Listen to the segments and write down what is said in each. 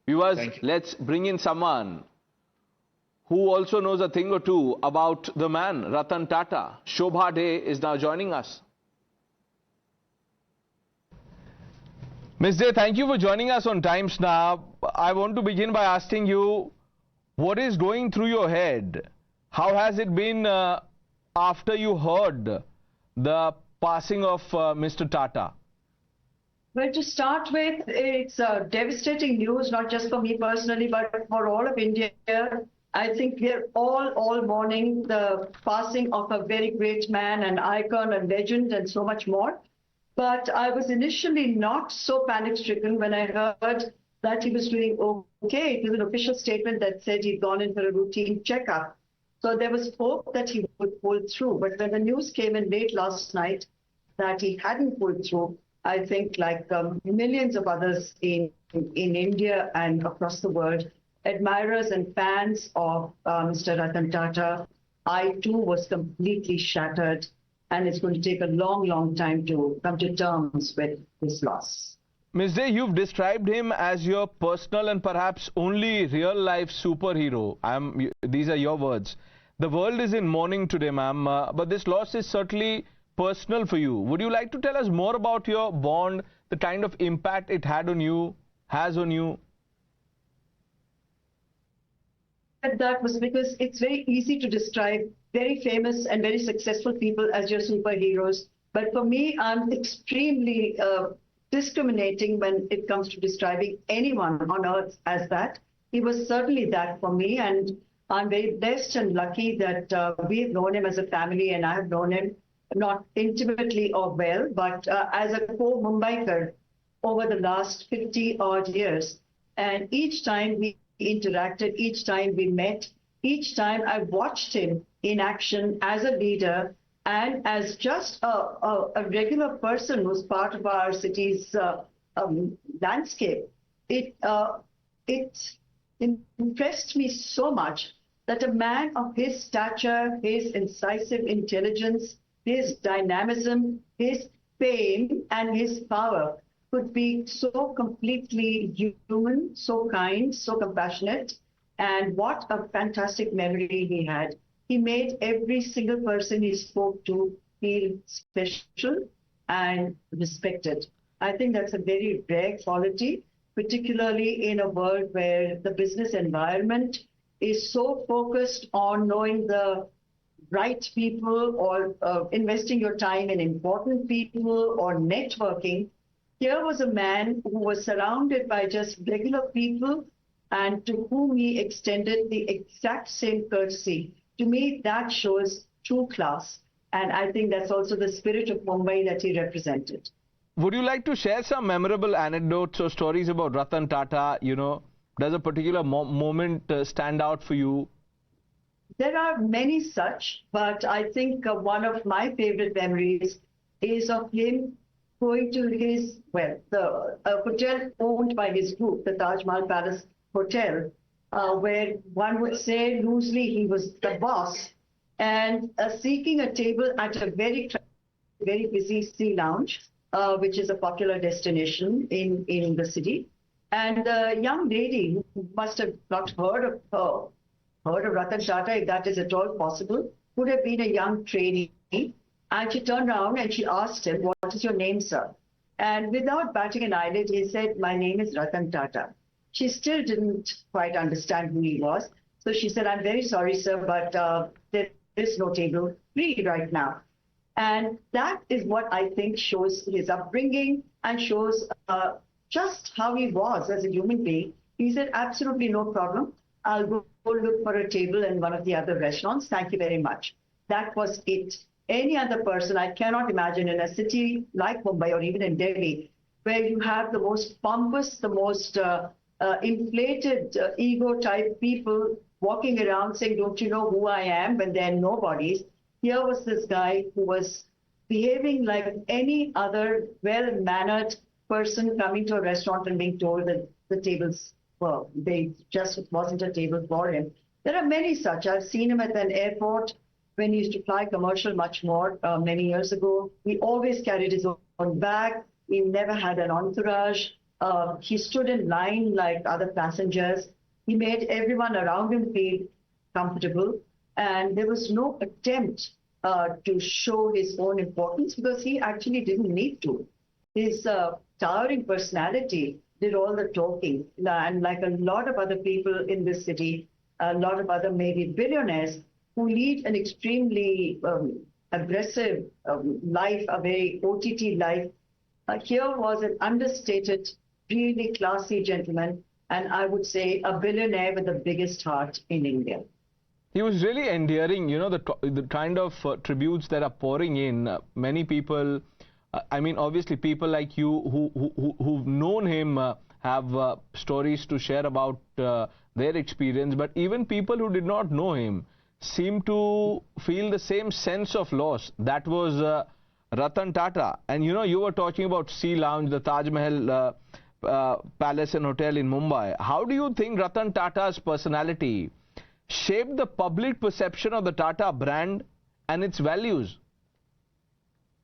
Viewers, Thank you. let's bring in someone who also knows a thing or two about the man, Ratan Tata. Shobha Day is now joining us. Ms. Day, thank you for joining us on Times Now. I want to begin by asking you, what is going through your head? How has it been after you heard the passing of Mr. Tata? Well, to start with, it's devastating news, not just for me personally, but for all of India. I think we're all mourning the passing of a very great man, an icon, a legend, and so much more. But I was initially not so panic-stricken when I heard that he was doing okay. It was an official statement that said he'd gone in for a routine checkup. So there was hope that he would pull through. But when the news came in late last night that he hadn't pulled through, I think like millions of others in India and across the world, admirers and fans of Mr. Ratan Tata, I too was completely shattered, and it's going to take a long time to come to terms with this loss. Ms. Day, you've described him as your personal and perhaps only real-life superhero. These are your words. The world is in mourning today, ma'am, but this loss is certainly personal for you. Would you like to tell us more about your bond, the kind of impact it had on you, has on you? That was because it's very easy to describe very famous and very successful people as your superheroes. But for me, I'm extremely discriminating when it comes to describing anyone on earth as that. He was certainly that for me, and I'm very blessed and lucky that we've known him as a family, and I have known him not intimately or well, but as a co-Mumbaiker over the last 50-odd years. And each time we interacted, each time we met, each time I watched him in action as a leader and as just a regular person who's part of our city's landscape. It impressed me so much that a man of his stature, his incisive intelligence, his dynamism, his fame, and his power could be so completely human, so kind, so compassionate, and what a fantastic memory he had. He made every single person he spoke to feel special and respected. I think that's a very rare quality, particularly in a world where the business environment is so focused on knowing the right people or investing your time in important people or networking. Here was a man who was surrounded by just regular people and to whom he extended the exact same courtesy. To me, that shows true class. And I think that's also the spirit of Mumbai that he represented. Would you like to share some memorable anecdotes or stories about Ratan Tata? You know, does a particular moment stand out for you? There are many such, but I think one of my favorite memories is of him going to his, well, the hotel owned by his group, the Taj Mahal Palace Hotel, where one would say loosely he was the boss, and seeking a table at a very busy Sea Lounge, which is a popular destination in the city. And a young lady who must have not heard of Ratan Tata, if that is at all possible, would have been a young trainee. And she turned around and she asked him, "What is your name, sir?" And without batting an eyelid, he said, "My name is Ratan Tata." She still didn't quite understand who he was. So she said, "I'm very sorry, sir, but there is no table free right now." And that is what I think shows his upbringing and shows just how he was as a human being. He said, "Absolutely no problem. I'll go look for a table in one of the other restaurants. Thank you very much." That was it. Any other person, I cannot imagine in a city like Mumbai or even in Delhi, where you have the most pompous, the most inflated ego type people walking around saying, "Don't you know who I am?" when they're nobodies. Here was this guy who was behaving like any other well-mannered person coming to a restaurant and being told that the tables, well, they just wasn't a table for him. There are many such. I've seen him at an airport when he used to fly commercial much more many years ago. He always carried his own bag. He never had an entourage. He stood in line like other passengers. He made everyone around him feel comfortable. And there was no attempt to show his own importance because he actually didn't need to. His towering personality did all the talking. And like a lot of other people in this city, a lot of other maybe billionaires who lead an extremely aggressive life, a very OTT life, here was an understated, really classy gentleman, and I would say a billionaire with the biggest heart in India. He was really endearing, you know, the kind of tributes that are pouring in. Many people, I mean, obviously people like you who've known him have stories to share about their experience, but even people who did not know him seem to feel the same sense of loss. That was Ratan Tata. And you know, you were talking about Sea Lounge, the Taj Mahal Palace and Hotel in Mumbai. How do you think Ratan Tata's personality shaped the public perception of the Tata brand and its values?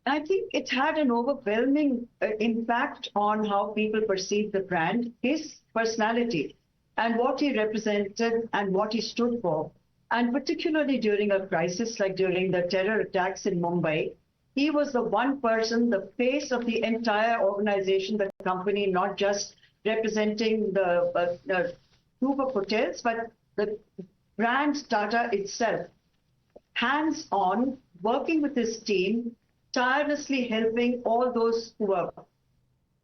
I think it had an overwhelming impact on how people perceived the brand, his personality, and what he represented and what he stood for. And particularly during a crisis like during the terror attacks in Mumbai, he was the one person, the face of the entire organization, the company, not just representing the group of hotels, but the brand Tata itself, hands-on, working with his team, tirelessly helping all those who were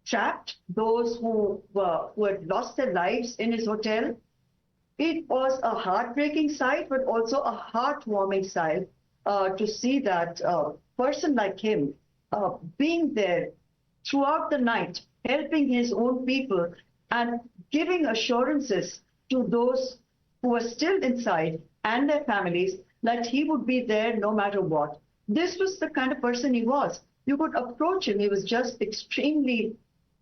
trapped, those who had lost their lives in his hotel. It was a heartbreaking sight, but also a heartwarming sight to see that person like him being there throughout the night, helping his own people and giving assurances to those who were still inside and their families that he would be there no matter what. This was the kind of person he was. You could approach him. He was just extremely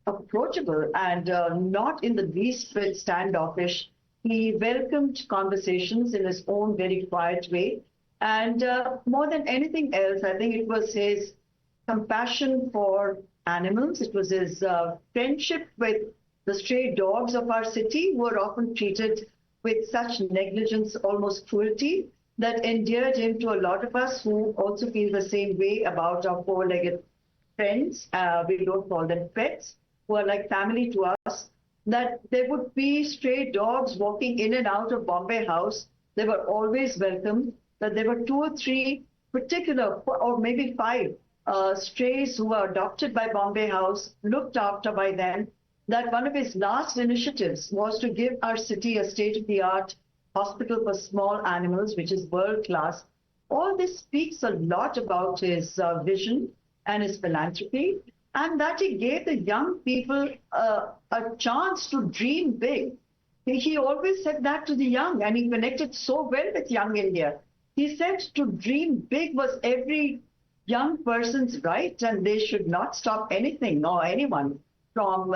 approachable and not in the least bit standoffish. He welcomed conversations in his own very quiet way. And more than anything else, I think it was his compassion for animals. It was his friendship with the stray dogs of our city who are often treated with such negligence, almost cruelty, that endeared him to a lot of us who also feel the same way about our four-legged friends. We don't call them pets, who are like family to us. That there would be stray dogs walking in and out of Bombay House. They were always welcomed. That there were 2 or 3 particular, or maybe 5 strays who were adopted by Bombay House, looked after by them. That one of his last initiatives was to give our city a state-of-the-art hospital for small animals, which is world-class. All this speaks a lot about his vision and his philanthropy, and that he gave the young people a chance to dream big. He always said that to the young, and he connected so well with young India. He said to dream big was every young person's right, and they should not stop anything or anyone from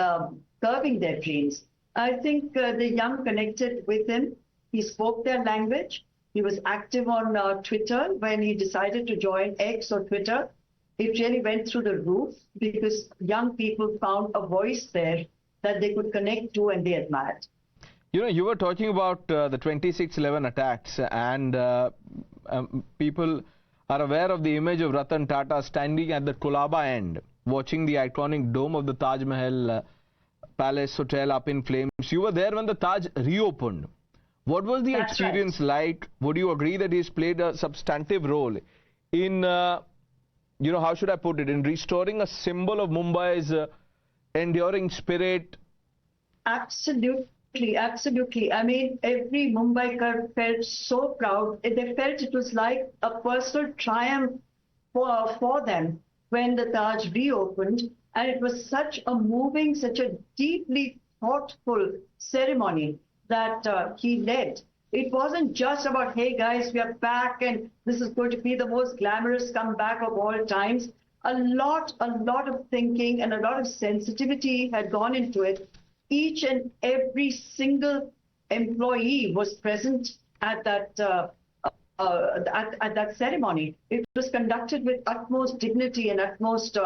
curbing their dreams. I think the young connected with him. He spoke their language. He was active on Twitter. When he decided to join X or Twitter, it really went through the roof because young people found a voice there that they could connect to and they admired. You know, you were talking about the 26/11 attacks, and people are aware of the image of Ratan Tata standing at the Colaba end, watching the iconic dome of the Taj Mahal Palace Hotel up in flames. You were there when the Taj reopened. What was the experience like? Would you agree that he's played a substantive role in, you know, how should I put it, in restoring a symbol of Mumbai's enduring spirit? Absolutely, absolutely. I mean, every Mumbaiker felt so proud. They felt it was like a personal triumph for them when the Taj reopened. And it was such a moving, such a deeply thoughtful ceremony that he led. It wasn't just about, hey guys, we are back and this is going to be the most glamorous comeback of all times. A lot of thinking and a lot of sensitivity had gone into it. Each and every single employee was present at that ceremony. It was conducted with utmost dignity and utmost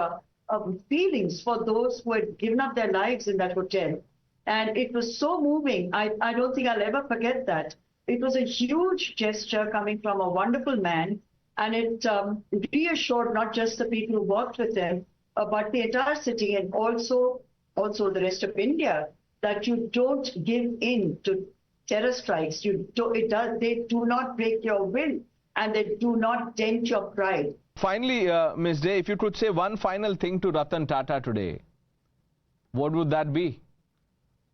feelings for those who had given up their lives in that hotel. And it was so moving. I don't think I'll ever forget that. It was a huge gesture coming from a wonderful man, and it reassured not just the people who worked with him, but the entire city and also the rest of India, that you don't give in to terror strikes. They do not break your will, and they do not dent your pride. Finally, Ms. Day, if you could say one final thing to Ratan Tata today, what would that be?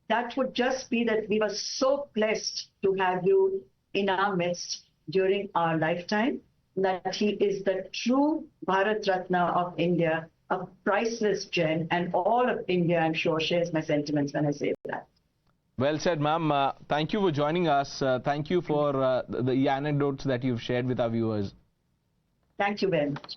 That would just be that we were so blessed to have you in our midst during our lifetime, that he is the true Bharat Ratna of India, a priceless gem, and all of India, I'm sure, shares my sentiments when I say that. Well said, ma'am. Thank you for joining us. Thank you for the anecdotes that you've shared with our viewers. Thank you very much.